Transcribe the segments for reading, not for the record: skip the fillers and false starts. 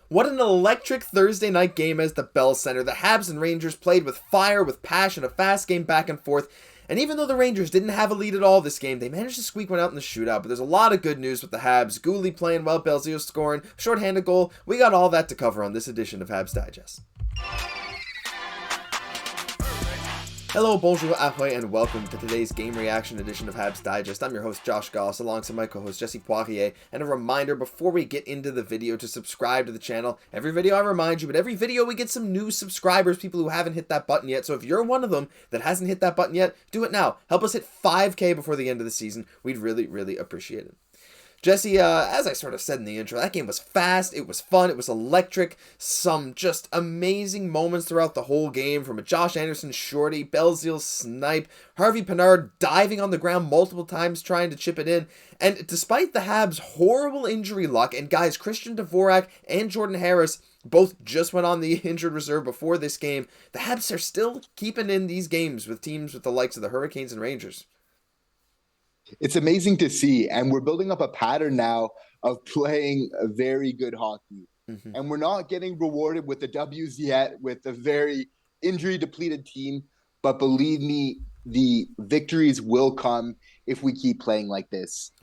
What an electric Thursday night game as the Bell Center. The Habs and Rangers played with fire, with passion, a fast game back and forth. And even though the Rangers didn't have a lead at all this game, they managed to squeak one out in the shootout. But there's a lot of good news with the Habs. Guhle playing well, Belzile scoring, shorthanded goal. We got all that to cover on this edition of Habs Digest. Hello, bonjour, ahoy, and welcome to today's game reaction edition of Habs Digest. I'm your host, Josh Gosse, alongside my co-host, Jesse Poirier. And a reminder before we get into the video to subscribe to the channel. Every video I remind you, but every video we get some new subscribers, people who haven't hit that button yet. So if you're one of them that hasn't hit that button yet, do it now. Help us hit 5K before the end of the season. We'd really appreciate it. Jesse, as I sort of said in the intro, that game was fast, it was fun, it was electric, some just amazing moments throughout the whole game, from a Josh Anderson shorty, Belzile snipe, Harvey Pinard diving on the ground multiple times trying to chip it in, and despite the Habs' horrible injury luck, and guys, Christian Dvorak and Jordan Harris both just went on the injured reserve before this game, the Habs are still keeping in these games with teams with the likes of the Hurricanes and Rangers. It's amazing to see, and we're building up a pattern now of playing a very good hockey. And we're not getting rewarded with the W's yet with a very injury-depleted team, but believe me, the victories will come if we keep playing like this.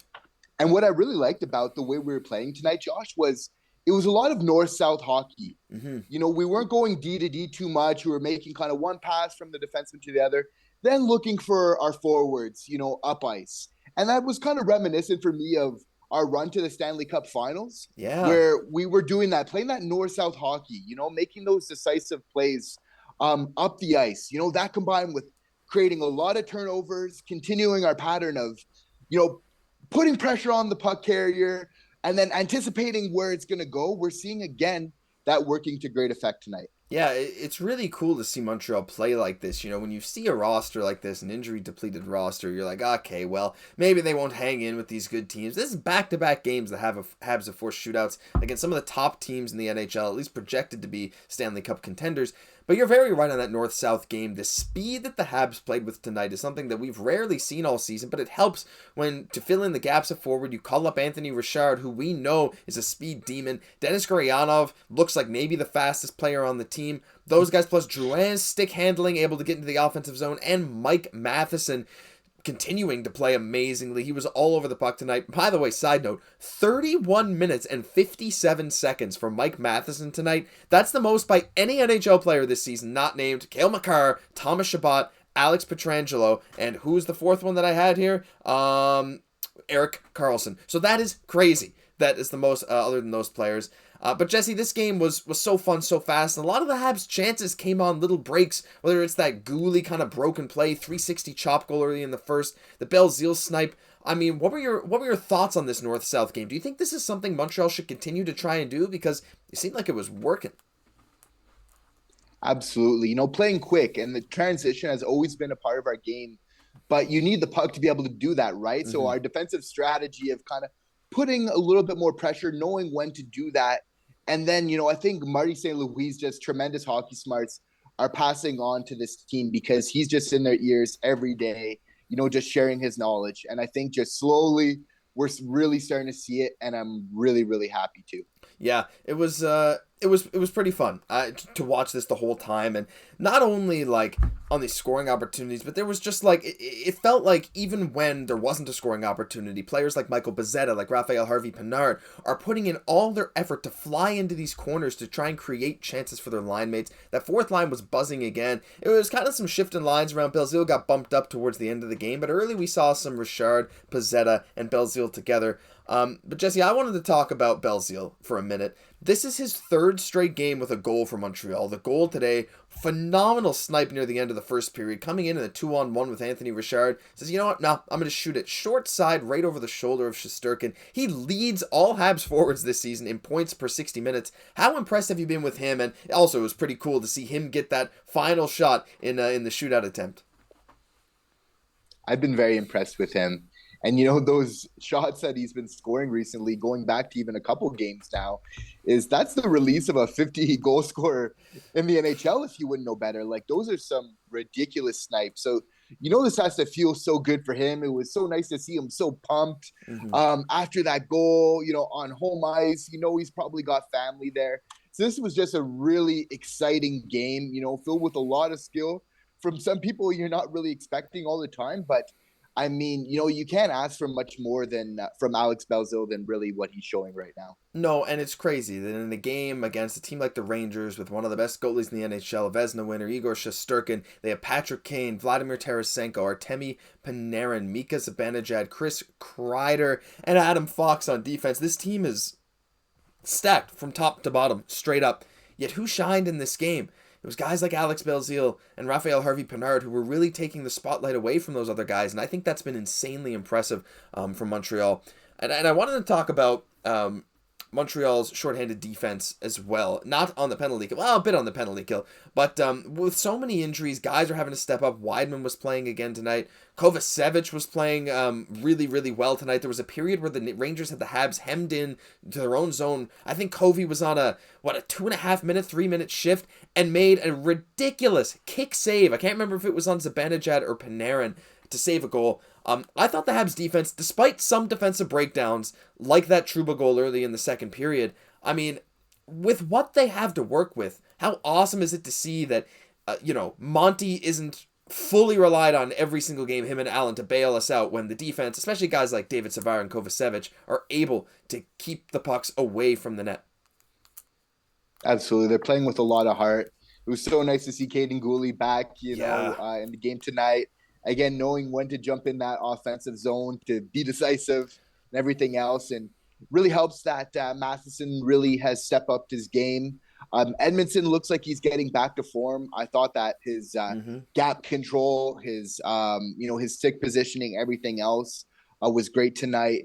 And what I really liked about the way we were playing tonight, Josh, was it was a lot of north-south hockey. You know, we weren't going D to D too much. We were making kind of one pass from the defenseman to the other, then looking for our forwards, you know, up ice. And that was kind of reminiscent for me of our run to the Stanley Cup Finals, where we were doing that, playing that north-south hockey, you know, making those decisive plays up the ice. You know, that combined with creating a lot of turnovers, continuing our pattern of, you know, putting pressure on the puck carrier and then anticipating where it's going to go. We're seeing, again, that working to great effect tonight. Yeah, it's really cool to see Montreal play like this. You know, when you see a roster like this, an injury-depleted roster, you're like, okay, well, maybe they won't hang in with these good teams. This is back-to-back games that Habs have forced shootouts against some of the top teams in the NHL, at least projected to be Stanley Cup contenders. But you're very right on that north-south game. The speed that the Habs played with tonight is something that we've rarely seen all season, but it helps when, to fill in the gaps of forward, you call up Anthony Richard, who we know is a speed demon. Denis Gurianov looks like maybe the fastest player on the team. Those guys, plus Drouin's stick handling, able to get into the offensive zone, and Mike Matheson continuing to play amazingly. He was all over the puck tonight. By the way, side note, 31 minutes and 57 seconds for Mike Matheson tonight. That's the most by any NHL player this season, not named Cale Makar, Thomas Chabot, Alex Pietrangelo, and who's the fourth one that I had here? Erik Karlsson. So that is crazy. That is the most, other than those players. But Jesse, this game was so fun, so fast, and a lot of the Habs' chances came on little breaks, whether it's that Guhle kind of broken play, 360 chop goal early in the first, the Belzile snipe. I mean, what were your thoughts on this north-south game? Do you think this is something Montreal should continue to try and do? Because it seemed like it was working. Absolutely. You know, playing quick, and the transition has always been a part of our game, but you need the puck to be able to do that, right? So our defensive strategy of kind of putting a little bit more pressure, knowing when to do that. And then, you know, I think Marty St. Louis, just tremendous hockey smarts, are passing on to this team because he's just in their ears every day, you know, just sharing his knowledge. And I think just slowly we're really starting to see it, and I'm really happy too. Yeah, it was pretty fun to watch this the whole time, and not only like on these scoring opportunities, but there was just like it felt like even when there wasn't a scoring opportunity, players like Michael Pezzetta, like Raphael Harvey Pinard, are putting in all their effort to fly into these corners to try and create chances for their line mates. That fourth line was buzzing again. It was kind of some shift in lines around. Belzile got bumped up towards the end of the game, but early we saw some Richard, Pezzetta, and Belzile together. But Jesse, I wanted to talk about Belzile for a minute. This is his third straight game with a goal for Montreal. The goal today, phenomenal snipe near the end of the first period, coming in a 2-on-1 with Anthony Richard. Says, you know what, no, I'm going to shoot it short side right over the shoulder of Shesterkin. He leads all Habs forwards this season in points per 60 minutes. How impressed have you been with him? And also, it was pretty cool to see him get that final shot in the shootout attempt. I've been very impressed with him. And, you know, those shots that he's been scoring recently, going back to even a couple games now, that's the release of a 50-goal scorer in the NHL, if you wouldn't know better. Like, those are some ridiculous snipes. So, this has to feel so good for him. It was so nice to see him so pumped Mm-hmm. after that goal, on home ice. He's probably got family there. So this was just a really exciting game, filled with a lot of skill from some people you're not really expecting all the time. But I mean, you can't ask for much more than from Alex Belzile than really what he's showing right now. No, and it's crazy that in a game against a team like the Rangers with one of the best goalies in the NHL, a Vezina winner, Igor Shesterkin, they have Patrick Kane, Vladimir Tarasenko, Artemi Panarin, Mika Zibanejad, Chris Kreider, and Adam Fox on defense. This team is stacked from top to bottom, straight up. Yet who shined in this game? It was guys like Alex Belzile and Raphael Harvey-Pinard who were really taking the spotlight away from those other guys, and I think that's been insanely impressive from Montreal. And I wanted to talk about Montreal's shorthanded defense as well. Not on the penalty kill. Well, a bit on the penalty kill. But with so many injuries, guys are having to step up. Weidman was playing again tonight. Kovacevic was playing really, really well tonight. There was a period where the Rangers had the Habs hemmed in to their own zone. I think Covey was on a 2.5 minute, 3 minute shift and made a ridiculous kick save. I can't remember if it was on Zibanejad or Panarin to save a goal. I thought the Habs defense, despite some defensive breakdowns, like that Trouba goal early in the second period, I mean, with what they have to work with, how awesome is it to see that, Monty isn't fully relied on every single game, him and Allen, to bail us out when the defense, especially guys like David Savard and Kovacevic, are able to keep the pucks away from the net. Absolutely. They're playing with a lot of heart. It was so nice to see Cayden Guhle back, in the game tonight. Again, knowing when to jump in that offensive zone to be decisive and everything else. And really helps that Matheson really has stepped up his game. Edmundson looks like he's getting back to form. I thought that his gap control, his stick positioning, everything else was great tonight.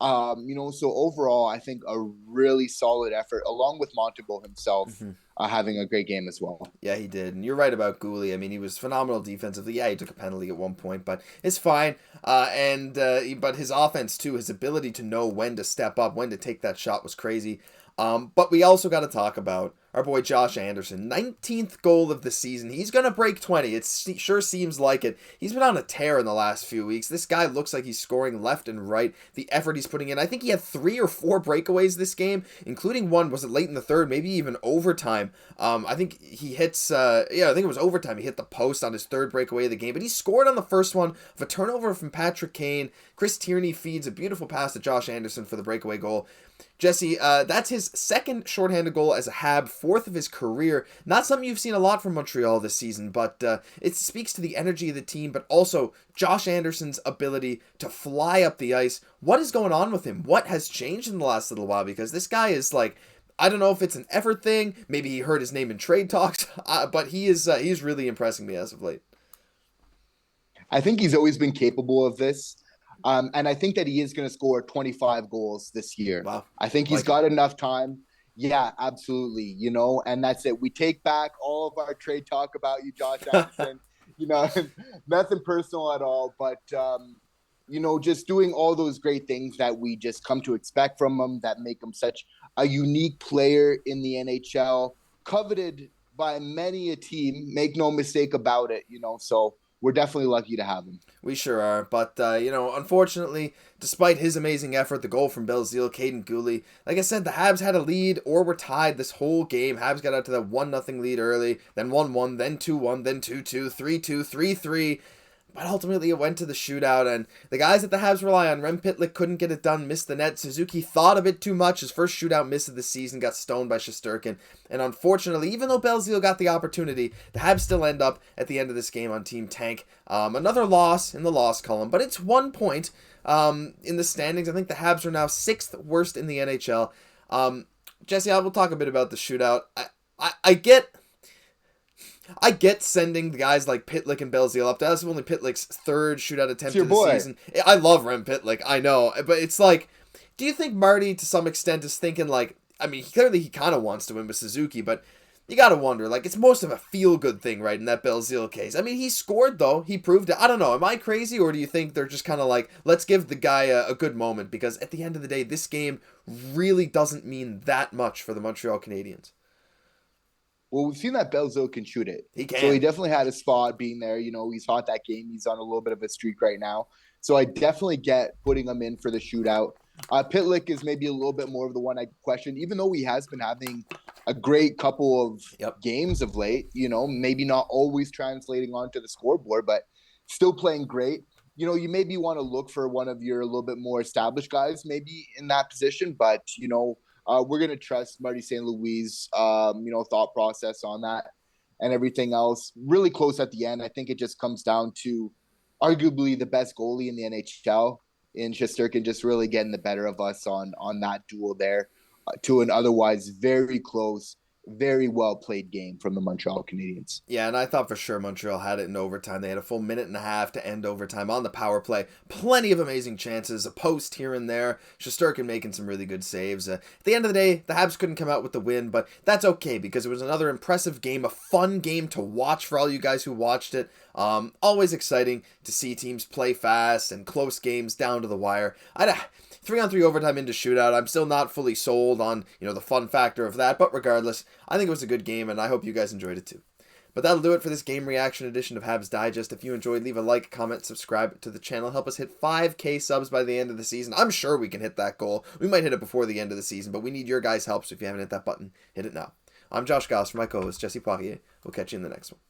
So overall, I think a really solid effort, along with Montembeault himself having a great game as well. Yeah, he did. And you're right about Guhle. I mean, he was phenomenal defensively. Yeah, he took a penalty at one point, but it's fine. But his offense, too, his ability to know when to step up, when to take that shot was crazy. But we also got to talk about our boy Josh Anderson, 19th goal of the season. He's going to break 20. It sure seems like it. He's been on a tear in the last few weeks. This guy looks like he's scoring left and right. The effort he's putting in. I think he had 3 or 4 breakaways this game, including one, was it late in the third, maybe even overtime. I think he hits, I think it was overtime. He hit the post on his third breakaway of the game, but he scored on the first one of a turnover from Patrick Kane. Chris Tierney feeds a beautiful pass to Josh Anderson for the breakaway goal. Jesse, that's his second shorthanded goal as a Hab, 4th of his career. Not something you've seen a lot from Montreal this season, but it speaks to the energy of the team, but also Josh Anderson's ability to fly up the ice. What is going on with him? What has changed in the last little while? Because this guy is like, I don't know if it's an effort thing. Maybe he heard his name in trade talks, but he's really impressing me as of late. I think he's always been capable of this. And I think that he is going to score 25 goals this year. Wow. I think he's got enough time. Yeah, absolutely. And that's it. We take back all of our trade talk about you, Josh Anderson. Nothing personal at all. But, just doing all those great things that we just come to expect from him that make him such a unique player in the NHL, coveted by many a team. Make no mistake about it, so we're definitely lucky to have him. We sure are. But, unfortunately, despite his amazing effort, the goal from Belzile, Cayden Guhle, like I said, the Habs had a lead or were tied this whole game. Habs got out to that 1-0 lead early, then 1-1, then 2-1, then 2-2, 3-2, 3-3. But ultimately, it went to the shootout, and the guys that the Habs rely on, Rem Pitlick couldn't get it done, missed the net. Suzuki thought a bit too much. His first shootout miss of the season, got stoned by Shesterkin. And unfortunately, even though Belzile got the opportunity, the Habs still end up at the end of this game on Team Tank. Another loss in the loss column, but it's 1 point in the standings. I think the Habs are now 6th worst in the NHL. Jesse, I will talk a bit about the shootout. I get sending the guys like Pitlick and Belzile up. That's only Pitlick's 3rd shootout attempt of the season. I love Rem Pitlick, I know. But it's like, do you think Marty, to some extent, is thinking like, I mean, clearly he kind of wants to win with Suzuki, but you got to wonder, like, it's most of a feel-good thing, right, in that Belzile case. I mean, he scored, though. He proved it. I don't know. Am I crazy, or do you think they're just kind of like, let's give the guy a good moment? Because at the end of the day, this game really doesn't mean that much for the Montreal Canadiens. Well, we've seen that Belzile can shoot it. He can. So he definitely had a spot being there. He's hot that game. He's on a little bit of a streak right now. So I definitely get putting him in for the shootout. Pitlick is maybe a little bit more of the one I question, even though he has been having a great couple of games of late, maybe not always translating onto the scoreboard, but still playing great. You maybe want to look for one of your a little bit more established guys maybe in that position, but, we're going to trust Marty St. Louis' thought process on that and everything else. Really close at the end. I think it just comes down to arguably the best goalie in the NHL in Shesterkin just really getting the better of us on that duel there to an otherwise very close, very well played game from the Montreal Canadiens. Yeah, and I thought for sure Montreal had it in overtime. They had a full minute and a half to end overtime on the power play. Plenty of amazing chances, a post here and there. Shesterkin making some really good saves. At the end of the day, the Habs couldn't come out with the win, but that's okay because it was another impressive game, a fun game to watch for all you guys who watched it. Always exciting to see teams play fast and close games down to the wire. 3-on-3 overtime into shootout. I'm still not fully sold on, the fun factor of that, but regardless, I think it was a good game, and I hope you guys enjoyed it too. But that'll do it for this game reaction edition of Habs Digest. If you enjoyed, leave a like, comment, subscribe to the channel. Help us hit 5K subs by the end of the season. I'm sure we can hit that goal. We might hit it before the end of the season, but we need your guys' help, so if you haven't hit that button, hit it now. I'm Josh Goss for my co-host, Jesse Poirier. We'll catch you in the next one.